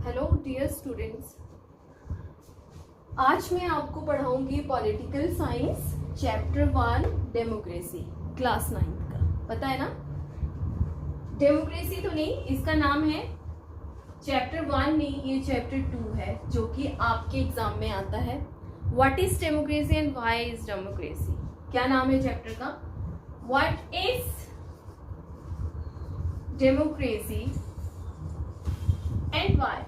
Hello dear students, आज मैं आपको पढ़ाऊंगी political science chapter 1 democracy class 9 का। पता है ना, डेमोक्रेसी तो नहीं, इसका नाम है चैप्टर 1 नहीं, ये चैप्टर 2 है जो कि आपके एग्जाम में आता है। What is democracy and why is democracy. क्या नाम है चैप्टर का? What is democracy and why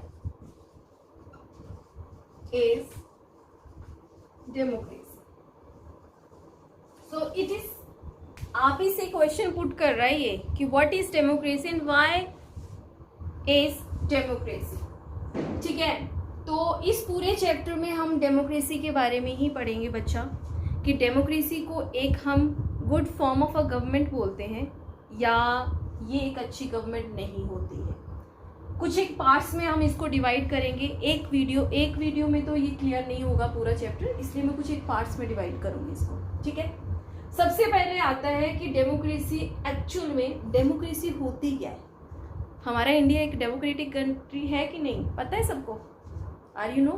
is democracy. So it is, आप इसे क्वेश्चन पुट कर रहा है ये कि what is democracy and why is democracy. ठीक है, तो इस पूरे चैप्टर में हम डेमोक्रेसी के बारे में ही पढ़ेंगे बच्चा, कि डेमोक्रेसी को एक हम good form of a government बोलते हैं या ये एक अच्छी गवर्नमेंट नहीं होती है। कुछ एक पार्ट्स में हम इसको डिवाइड करेंगे। एक वीडियो में तो ये क्लियर नहीं होगा पूरा चैप्टर, इसलिए मैं कुछ एक पार्ट्स में डिवाइड करूंगी इसको। ठीक है, सबसे पहले आता है कि डेमोक्रेसी एक्चुअल में डेमोक्रेसी होती क्या है। हमारा इंडिया एक डेमोक्रेटिक कंट्री है कि नहीं, पता है सबको? Are you know?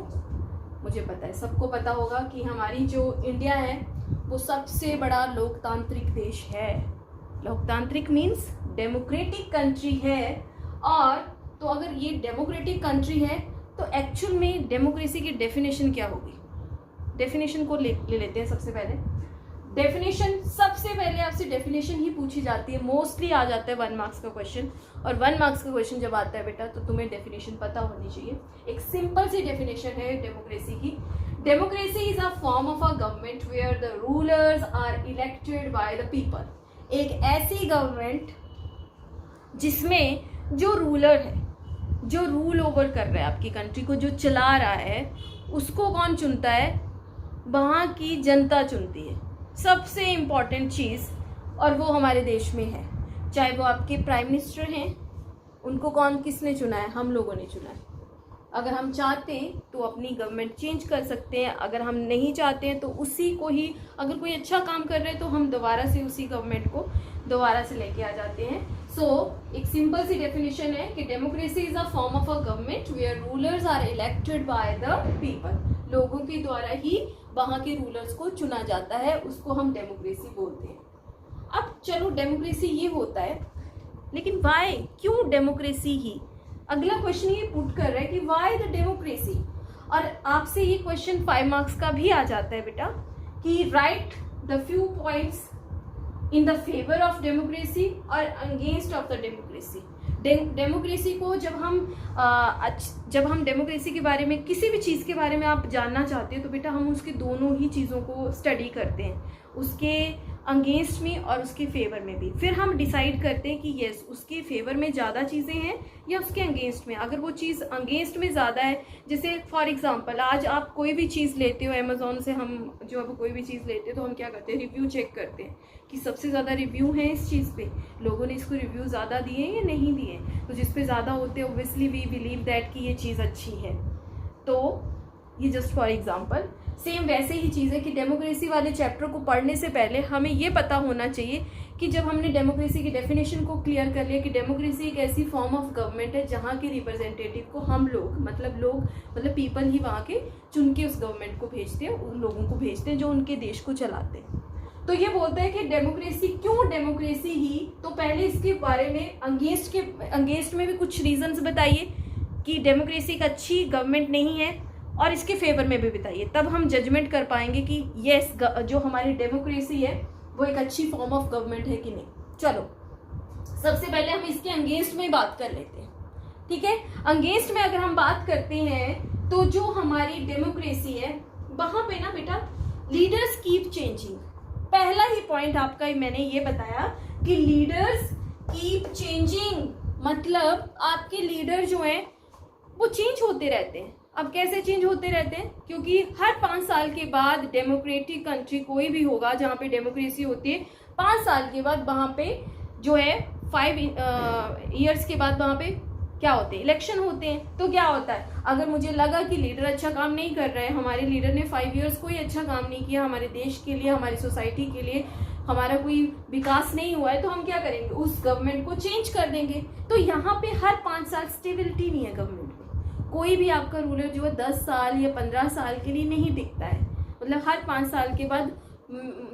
मुझे पता है, सबको पता होगा कि हमारी जो इंडिया है वो सबसे बड़ा लोकतांत्रिक देश है। लोकतांत्रिक मीन्स डेमोक्रेटिक कंट्री है। और तो अगर ये डेमोक्रेटिक कंट्री है तो एक्चुअल में डेमोक्रेसी की डेफिनेशन क्या होगी? डेफिनेशन को ले लेते हैं। सबसे पहले आपसे डेफिनेशन ही पूछी जाती है, मोस्टली आ जाता है 1 मार्क्स का क्वेश्चन। और 1 मार्क्स का क्वेश्चन जब आता है बेटा, तो तुम्हें डेफिनेशन पता होनी चाहिए। एक सिंपल सी डेफिनेशन है डेमोक्रेसी की। Democracy is a form of a government where the rulers are elected by the people. एक ऐसी गवर्नमेंट जिसमें जो रूलर है, जो रूल ओवर कर रहा है आपकी कंट्री को, जो चला रहा है, उसको कौन चुनता है? वहाँ की जनता चुनती है। सबसे इम्पॉर्टेंट चीज़, और वो हमारे देश में है। चाहे वो आपके प्राइम मिनिस्टर हैं, उनको किसने चुना है? हम लोगों ने चुना है। अगर हम चाहते हैं तो अपनी गवर्नमेंट चेंज कर सकते हैं, अगर हम नहीं चाहते हैं तो उसी को ही, अगर कोई अच्छा काम कर रहे हैं तो हम दोबारा से उसी गवर्नमेंट को दोबारा से लेके आ जाते हैं। एक सिंपल सी डेफिनेशन है कि democracy is a form of a government where rulers are elected by the people. लोगों के द्वारा ही वहाँ के रूलर्स को चुना जाता है, उसको हम डेमोक्रेसी बोलते हैं। अब चलो, डेमोक्रेसी ये होता है, लेकिन वाई, क्यों डेमोक्रेसी ही? अगला क्वेश्चन ये पुट कर रहा है कि वाई द डेमोक्रेसी। और आपसे ये क्वेश्चन 5 मार्क्स का भी आ जाता है बेटा, कि write the few points in the favour of democracy और against of the democracy. Democracy को जब हम डेमोक्रेसी के बारे में, किसी भी चीज़ के बारे में आप जानना चाहते हो तो बेटा हम उसके दोनों ही चीज़ों को स्टडी करते हैं, उसके अगेंस्ट में और उसके फेवर में भी। फिर हम डिसाइड करते हैं कि यस, उसके फेवर में ज़्यादा चीज़ें हैं या उसके अगेंस्ट में। अगर वो चीज़ अगेंस्ट में ज़्यादा है, जैसे फॉर एग्जांपल आज आप कोई भी चीज़ लेते हो अमेज़ॉन से, हम जो अब कोई भी चीज़ लेते हो तो हम क्या करते हैं? रिव्यू चेक करते हैं कि सबसे ज़्यादा रिव्यू है इस चीज़ पे, लोगों ने इसको रिव्यू ज़्यादा दिए या नहीं दिए। तो जिस पे ज़्यादा होते हैं ऑब्वियसली वी बिलीव दैट कि ये चीज़ अच्छी है। तो ये जस्ट फॉर एग्जांपल। सेम वैसे ही चीज़ है कि डेमोक्रेसी वाले चैप्टर को पढ़ने से पहले हमें ये पता होना चाहिए कि जब हमने डेमोक्रेसी की डेफिनेशन को क्लियर कर लिया कि डेमोक्रेसी एक ऐसी फॉर्म ऑफ गवर्नमेंट है जहाँ के रिप्रेजेंटेटिव को हम लोग मतलब पीपल ही वहाँ के चुन के उस गवर्नमेंट को भेजते हैं, उन लोगों को भेजते हैं जो उनके देश को चलाते हैं। तो ये बोलता है कि डेमोक्रेसी, क्यों डेमोक्रेसी ही? तो पहले इसके बारे में अगेंस्ट में भी कुछ रीजंस बताइए कि डेमोक्रेसी एक अच्छी गवर्नमेंट नहीं है, और इसके फेवर में भी बताइए, तब हम जजमेंट कर पाएंगे कि यस, जो हमारी डेमोक्रेसी है वो एक अच्छी फॉर्म ऑफ गवर्नमेंट है कि नहीं। चलो, सबसे पहले हम इसके अगेंस्ट में बात कर लेते हैं। ठीक है, अगेंस्ट में अगर हम बात करते हैं तो जो हमारी डेमोक्रेसी है वहां पे ना बेटा, लीडर्स कीप चेंजिंग। पहला ही पॉइंट आपका मैंने ये बताया कि लीडर्स कीप चेंजिंग, मतलब आपके लीडर जो हैं वो चेंज होते रहते हैं। अब कैसे चेंज होते रहते हैं? क्योंकि हर 5 साल के बाद डेमोक्रेटिक कंट्री कोई भी होगा जहाँ पे डेमोक्रेसी होती है, 5 साल के बाद वहाँ पे जो है 5 ईयर्स के बाद वहाँ पे क्या होते हैं? इलेक्शन होते हैं। तो क्या होता है, अगर मुझे लगा कि लीडर अच्छा काम नहीं कर रहे हैं, हमारे लीडर ने 5 ईयर्स कोई अच्छा काम नहीं किया हमारे देश के लिए, हमारी सोसाइटी के लिए, हमारा कोई विकास नहीं हुआ है, तो हम क्या करेंगे? उस गवर्नमेंट को चेंज कर देंगे। तो यहाँ पे हर 5 साल स्टेबिलिटी नहीं है गवर्नमेंट में। कोई भी आपका रूलर जो है 10 साल या 15 साल के लिए नहीं टिकता है, मतलब हर 5 साल के बाद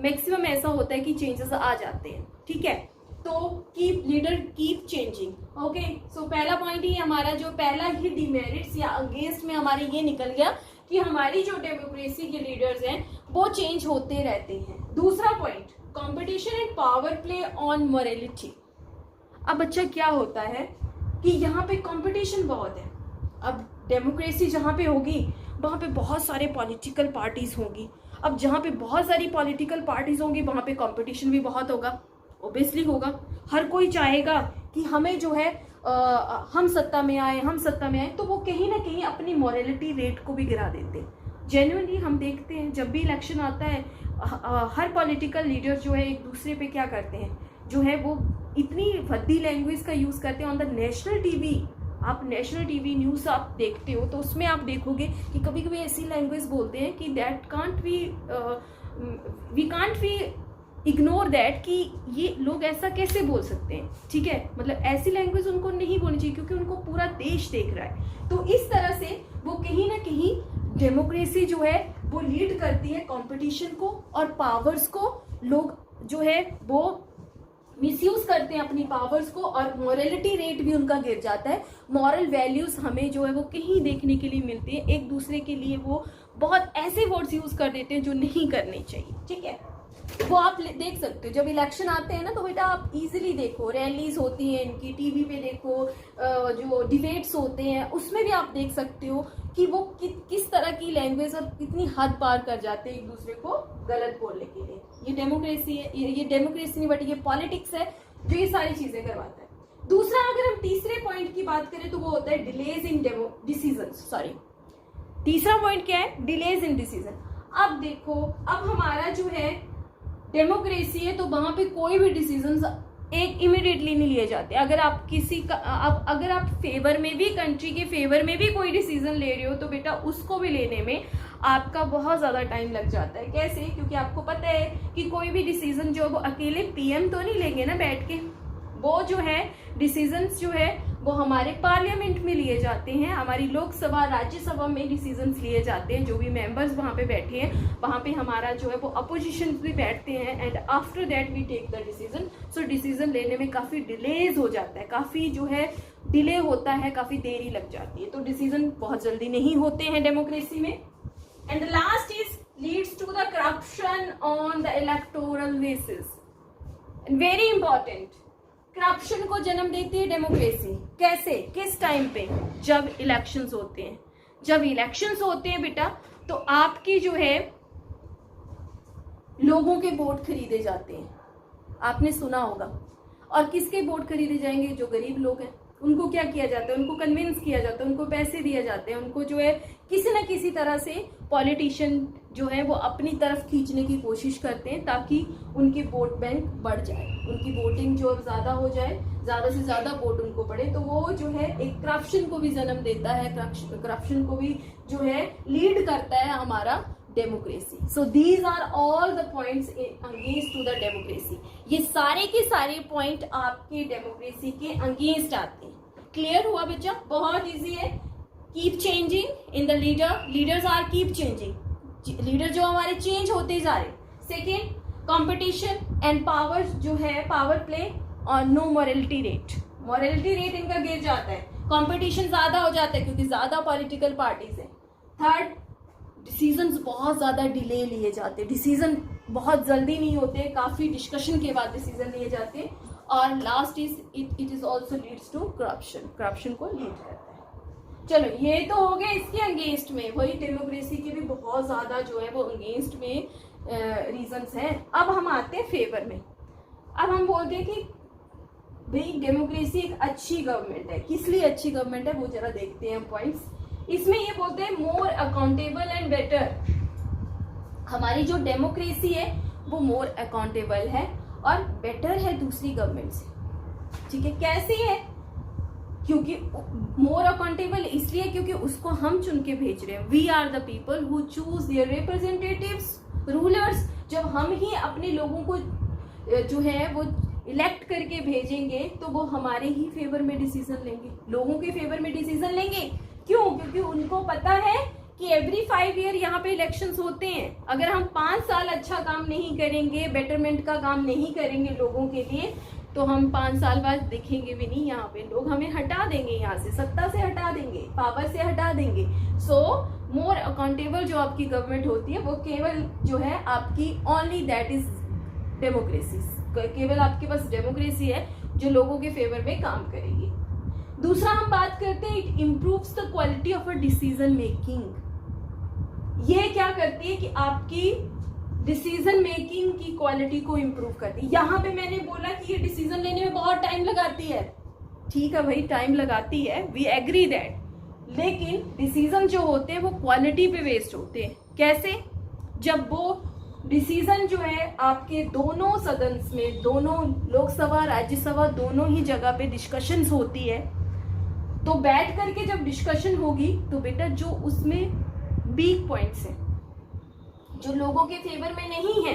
मैक्सिमम ऐसा होता है कि चेंजेस आ जाते हैं, ठीक है। तो keep leader keep changing, okay. So पहला पॉइंट ही हमारा जो पहला ही डिमेरिट्स या अगेंस्ट में हमारे ये निकल गया कि हमारी जो डेमोक्रेसी के लीडर्स हैं वो चेंज होते रहते हैं। दूसरा point, competition and power play on morality. अब बच्चा क्या होता है कि यहाँ पे कंपटीशन बहुत है। अब डेमोक्रेसी जहाँ पे होगी वहाँ पे बहुत सारे पॉलिटिकल पार्टीज होंगी। अब जहाँ पे बहुत सारी पॉलिटिकल पार्टीज होंगी वहाँ पे कंपटीशन भी बहुत होगा, ओबियसली होगा। हर कोई चाहेगा कि हमें जो है हम सत्ता में आए, हम सत्ता में आए, तो वो कहीं ना कहीं अपनी मॉरलिटी रेट को भी गिरा देते हैं। जेन्युइनली हम देखते हैं जब भी इलेक्शन आता है हर पॉलिटिकल लीडर जो है एक दूसरे पे क्या करते हैं, जो है वो इतनी भद्दी लैंग्वेज का यूज़ करते हैं ऑन द नेशनल टीवी। आप नेशनल टीवी न्यूज़ आप देखते हो तो उसमें आप देखोगे कि कभी कभी ऐसी लैंग्वेज बोलते हैं कि that can't we can't be ignore that, कि ये लोग ऐसा कैसे बोल सकते हैं, ठीक है। मतलब ऐसी लैंग्वेज उनको नहीं बोलनी चाहिए क्योंकि उनको पूरा देश देख रहा है। तो इस तरह से वो कहीं ना कहीं डेमोक्रेसी जो है वो लीड करती है कंपटीशन को और पावर्स को। लोग जो है वो मिसयूज करते हैं अपनी पावर्स को और मॉरलिटी रेट भी उनका गिर जाता है। मॉरल वैल्यूज हमें जो है वो कहीं देखने के लिए मिलती है, एक दूसरे के लिए वो बहुत ऐसे वर्ड्स यूज कर देते हैं जो नहीं करने चाहिए, ठीक है। वो आप देख सकते हो जब इलेक्शन आते हैं ना, तो बेटा आप इजीली देखो, रैलीज होती हैं इनकी, टीवी पे देखो, जो डिबेट्स होते हैं उसमें भी आप देख सकते हो कि वो किस तरह की लैंग्वेज और कितनी हद पार कर जाते हैं एक दूसरे को गलत बोलने के लिए। ये डेमोक्रेसी है, ये डेमोक्रेसी नहीं बट ये पॉलिटिक्स है जो ये सारी चीजें करवाता है। दूसरा, अगर हम तीसरे पॉइंट की बात करें तो वो होता है डिलेज इन डिसीजन। सॉरी, तीसरा पॉइंट क्या है? Delays in decision. अब देखो, अब हमारा जो है डेमोक्रेसी है तो वहां पे कोई भी डिसीजन एक इमीडिएटली नहीं लिए जाते। अगर आप किसी का अगर आप फेवर में भी, कंट्री के फेवर में भी कोई डिसीजन ले रहे हो तो बेटा उसको भी लेने में आपका बहुत ज़्यादा टाइम लग जाता है। कैसे? क्योंकि आपको पता है कि कोई भी डिसीजन जो वो अकेले पीएम तो नहीं लेंगे ना बैठ के, वो जो है डिसीजंस जो है वो हमारे पार्लियामेंट में लिए जाते हैं, हमारी लोकसभा राज्यसभा में डिसीजंस लिए जाते हैं। जो भी मेंबर्स वहाँ पे बैठे हैं वहाँ पे हमारा जो है वो अपोजिशन भी बैठते हैं and after that we take the decision. So decision लेने में काफ़ी डिलेज हो जाता है, काफ़ी जो है डिले होता है, काफ़ी देरी लग जाती है, तो डिसीजन बहुत जल्दी नहीं होते हैं डेमोक्रेसी में। And the last is leads to the corruption on the electoral basis. Very important, corruption को जन्म देती है डेमोक्रेसी। कैसे? किस टाइम पे? जब इलेक्शंस होते हैं। जब इलेक्शंस होते हैं बेटा तो आपकी जो है लोगों के वोट खरीदे जाते हैं, आपने सुना होगा। और किसके वोट खरीदे जाएंगे? जो गरीब लोग हैं उनको क्या किया जाता है? उनको कन्विंस किया जाता है, उनको पैसे दिए जाते हैं, उनको जो है किसी न किसी तरह से पॉलिटिशियन जो है वो अपनी तरफ खींचने की कोशिश करते हैं ताकि उनकी वोट बैंक बढ़ जाए, उनकी वोटिंग जो ज़्यादा हो जाए, ज़्यादा से ज़्यादा वोट उनको पड़े। तो वो जो है एक करप्शन को भी जन्म देता है, करप्शन को भी जो है लीड करता है हमारा democracy. So these are all the points against to the democracy. ये सारे के सारे पॉइंट आपके डेमोक्रेसी के अगेंस्ट आते हैं। क्लियर हुआ बच्चा? बहुत इजी है। Keep changing in the leaders are keep changing, leader जो हमारे चेंज होते जा रहे। सेकेंड, कॉम्पिटिशन एंड पावर जो है, पावर प्ले और no morality rate, morality rate इनका गिर जाता है, कॉम्पिटिशन ज्यादा हो जाता है क्योंकि ज्यादा पॉलिटिकल पार्टीज है। थर्ड, डिसीजंस बहुत ज़्यादा डिले लिए जाते हैं, डिसीजन बहुत जल्दी नहीं होते, काफ़ी डिस्कशन के बाद डिसीजन लिए जाते हैं। और last is it is also leads to corruption, corruption को लीड करता है। चलो ये तो हो गया इसके अगेंस्ट में, वही डेमोक्रेसी के भी बहुत ज़्यादा जो है वो अगेंस्ट में रीजंस हैं। अब हम आते हैं फेवर में। अब हम बोलते हैं कि भाई डेमोक्रेसी एक अच्छी गवर्नमेंट है। किस लिए अच्छी गवर्नमेंट है वो जरा देखते हैं पॉइंट्स। इसमें ये बोलते हैं मोर अकाउंटेबल एंड बेटर। हमारी जो डेमोक्रेसी है वो मोर अकाउंटेबल है और बेटर है दूसरी गवर्नमेंट से, ठीक है। कैसे है? क्योंकि मोर अकाउंटेबल इसलिए क्योंकि उसको हम चुन के भेज रहे हैं। We are the people who choose their representatives, rulers. जब हम ही अपने लोगों को जो है वो इलेक्ट करके भेजेंगे तो वो हमारे ही फेवर में डिसीजन लेंगे, लोगों के फेवर में डिसीजन लेंगे। क्यों? क्योंकि उनको पता है कि एवरी 5 ईयर यहाँ पे इलेक्शंस होते हैं। अगर हम 5 साल अच्छा काम नहीं करेंगे, बेटरमेंट का काम नहीं करेंगे लोगों के लिए, तो हम 5 साल बाद दिखेंगे भी नहीं यहाँ पे। लोग हमें हटा देंगे, यहाँ से सत्ता से हटा देंगे, पावर से हटा देंगे। सो मोर अकाउंटेबल जो आपकी गवर्नमेंट होती है वो केवल जो है आपकी ओनली दैट इज डेमोक्रेसी। केवल आपके पास डेमोक्रेसी है जो लोगों के फेवर में काम करेगी। दूसरा हम बात करते हैं, it improves the quality of a decision making. ये क्या करती है कि आपकी डिसीजन मेकिंग की क्वालिटी को इम्प्रूव करती है। यहाँ पे मैंने बोला कि ये डिसीजन लेने में बहुत टाइम लगाती है, ठीक है भाई, टाइम लगाती है, वी एग्री दैट, लेकिन डिसीजन जो होते हैं वो क्वालिटी पे बेस्ड होते हैं। कैसे? जब वो डिसीजन जो है आपके दोनों सदन में, दोनों लोकसभा राज्यसभा दोनों ही जगह पे डिस्कशंस होती है, तो बैठ करके जब डिस्कशन होगी तो बेटा जो उसमें वीक पॉइंट्स हैं, जो लोगों के फेवर में नहीं है,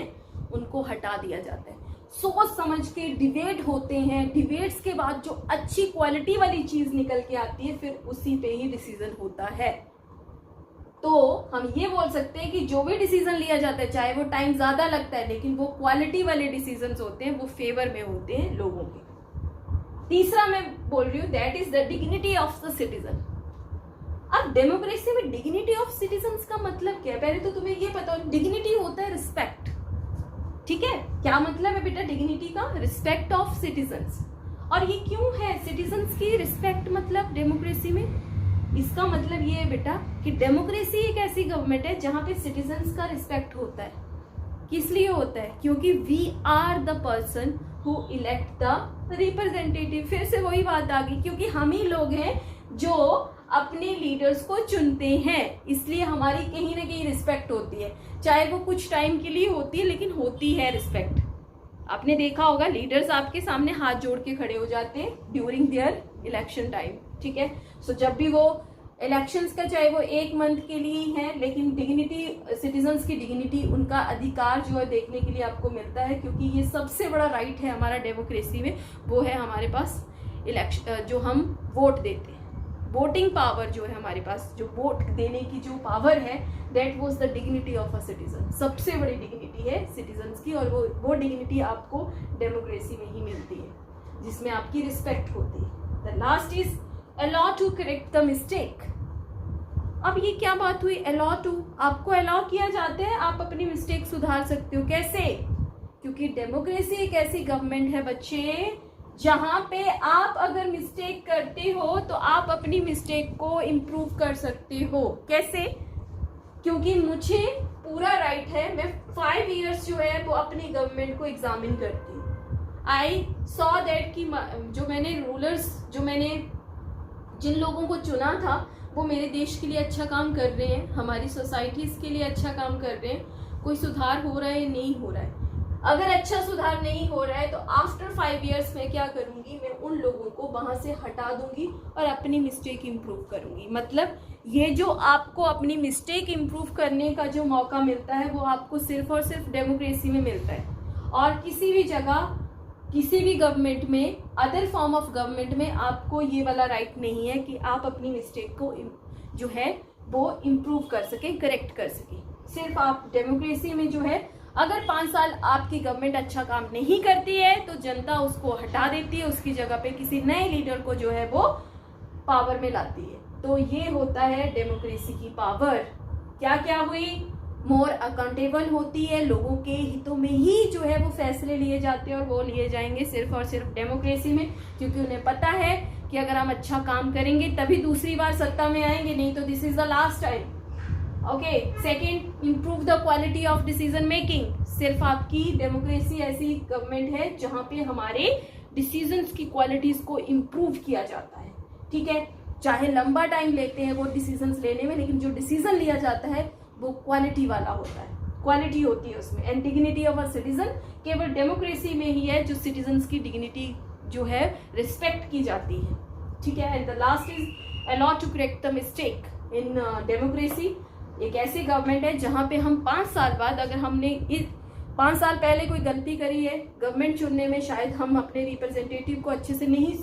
उनको हटा दिया जाता है। सोच समझ के डिबेट होते हैं, डिबेट्स के बाद जो अच्छी क्वालिटी वाली चीज निकल के आती है, फिर उसी पे ही डिसीजन होता है। तो हम ये बोल सकते हैं कि जो भी डिसीजन लिया जाता है, चाहे वो टाइम ज्यादा लगता है, लेकिन वो क्वालिटी वाले डिसीजंस होते हैं, वो फेवर में होते हैं लोगों के। तीसरा मैं बोल रही हूँ, that is the dignity of the citizen. अब डेमोक्रेसी में डिग्निटी ऑफ सिटीजंस का मतलब क्या है? पहले तो तुम्हें ये पता हो, डिग्निटी होता है रिस्पेक्ट, ठीक है? क्या मतलब है बेटा डिग्निटी का? Respect of citizens. और ये क्यों है सिटीजंस की रिस्पेक्ट मतलब डेमोक्रेसी में? इसका मतलब ये है बेटा कि डेमोक्रेसी एक ऐसी गवर्नमेंट है जहां पे सिटीजंस का रिस्पेक्ट होता है। किस लिए होता है? क्योंकि we are the person who elect the representative. फिर से वही बात आ गई, क्योंकि हम ही लोग हैं जो अपने लीडर्स को चुनते हैं, इसलिए हमारी कहीं ना कहीं रिस्पेक्ट होती है, चाहे वो कुछ टाइम के लिए होती है, लेकिन होती है रिस्पेक्ट। आपने देखा होगा लीडर्स आपके सामने हाथ जोड़ के खड़े हो जाते हैं ड्यूरिंग देयर इलेक्शन टाइम, ठीक है? सो जब भी वो इलेक्शंस का, चाहे वो 1 मंथ के लिए ही है, लेकिन डिग्निटी, सिटीजन्स की डिग्निटी, उनका अधिकार जो है देखने के लिए आपको मिलता है, क्योंकि ये सबसे बड़ा राइट है हमारा डेमोक्रेसी में, वो है हमारे पास इलेक्शन, जो हम वोट देते हैं। वोटिंग पावर जो है हमारे पास, जो वोट देने की जो पावर है, that was the dignity of a citizen. सबसे बड़ी डिग्निटी है सिटीजन्स की, और वो डिग्निटी आपको डेमोक्रेसी में ही मिलती है, जिसमें आपकी रिस्पेक्ट होती है। The last is allow to correct the mistake. अब ये क्या बात हुई? अलाउ टू, आपको अलाउ किया जाता है, आप अपनी मिस्टेक सुधार सकते हो। कैसे? क्योंकि डेमोक्रेसी एक ऐसी गवर्नमेंट है बच्चे जहां पे आप अगर मिस्टेक करते हो तो आप अपनी मिस्टेक को इम्प्रूव कर सकते हो। कैसे? क्योंकि मुझे पूरा राइट है, मैं 5 इयर्स जो है वो अपनी गवर्नमेंट को एग्जामिन करती हूँ। आई सॉ दैट कि जो मैंने रूलर्स, जो मैंने जिन लोगों को चुना था, वो मेरे देश के लिए अच्छा काम कर रहे हैं, हमारी सोसाइटीज के लिए अच्छा काम कर रहे हैं, कोई सुधार हो रहा है नहीं हो रहा है। अगर अच्छा सुधार नहीं हो रहा है तो आफ्टर 5 इयर्स मैं क्या करूंगी? मैं उन लोगों को वहां से हटा दूंगी और अपनी मिस्टेक इम्प्रूव करूंगी। मतलब ये जो आपको अपनी मिस्टेक इम्प्रूव करने का जो मौका मिलता है, वो आपको सिर्फ और सिर्फ डेमोक्रेसी में मिलता है, और किसी भी जगह, किसी भी गवर्नमेंट में, अदर फॉर्म ऑफ गवर्नमेंट में आपको ये वाला राइट नहीं है कि आप अपनी मिस्टेक को जो है वो इम्प्रूव कर सके, करेक्ट कर सके। सिर्फ आप डेमोक्रेसी में जो है, अगर 5 साल आपकी गवर्नमेंट अच्छा काम नहीं करती है तो जनता उसको हटा देती है, उसकी जगह पे किसी नए लीडर को जो है वो पावर में लाती है। तो ये होता है डेमोक्रेसी की पावर। क्या क्या हुई? मोर अकाउंटेबल होती है, लोगों के हितों में ही जो है वो फैसले लिए जाते हैं, और वो लिए जाएंगे सिर्फ और सिर्फ डेमोक्रेसी में, क्योंकि उन्हें पता है कि अगर हम अच्छा काम करेंगे तभी दूसरी बार सत्ता में आएंगे, नहीं तो this is the last time. Okay, second, improve the quality of decision making. सिर्फ आपकी डेमोक्रेसी ऐसी गवर्नमेंट है जहां पे हमारे डिसीजंस की क्वालिटीज को इम्प्रूव किया जाता है, ठीक है? चाहे लंबा टाइम लेते हैं वो डिसीजंस लेने में, लेकिन जो डिसीजन लिया जाता है वो क्वालिटी वाला होता है, क्वालिटी होती है उसमें। And dignity of a citizen केवल डेमोक्रेसी में ही है जो सिटीजन्स की डिग्निटी जो है रिस्पेक्ट की जाती है, ठीक है? And the last is allow to correct the mistake. In democracy एक ऐसी गवर्नमेंट है जहां पे हम 5 साल बाद, अगर हमने 5 साल पहले कोई गलती करी है गवर्नमेंट चुनने में, शायद हम अपने रिप्रेजेंटेटिव को अच्छे से नहीं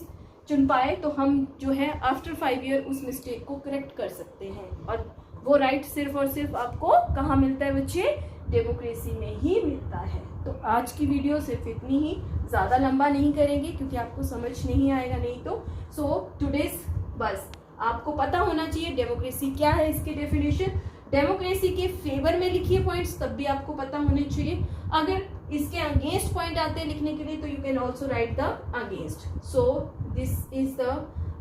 चुन पाए तो हम जो है आफ्टर 5 ईयर उस मिस्टेक को करेक्ट कर सकते हैं। और वो राइट सिर्फ और सिर्फ आपको कहाँ मिलता है बच्चे? डेमोक्रेसी में ही मिलता है। तो आज की वीडियो सिर्फ इतनी ही, ज़्यादा लंबा नहीं करेंगे क्योंकि आपको समझ नहीं आएगा नहीं तो। सो टुडेज बस आपको पता होना चाहिए डेमोक्रेसी क्या है, इसकी डेफिनेशन, डेमोक्रेसी के फेवर में लिखिए पॉइंट्स, तब भी आपको पता होने चाहिए। अगर इसके अगेंस्ट पॉइंट आते हैं लिखने के लिए तो you can also right the against. So this is the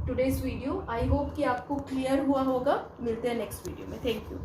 today's video. I hope कि आपको क्लियर हुआ होगा। मिलते हैं नेक्स्ट वीडियो में। Thank you.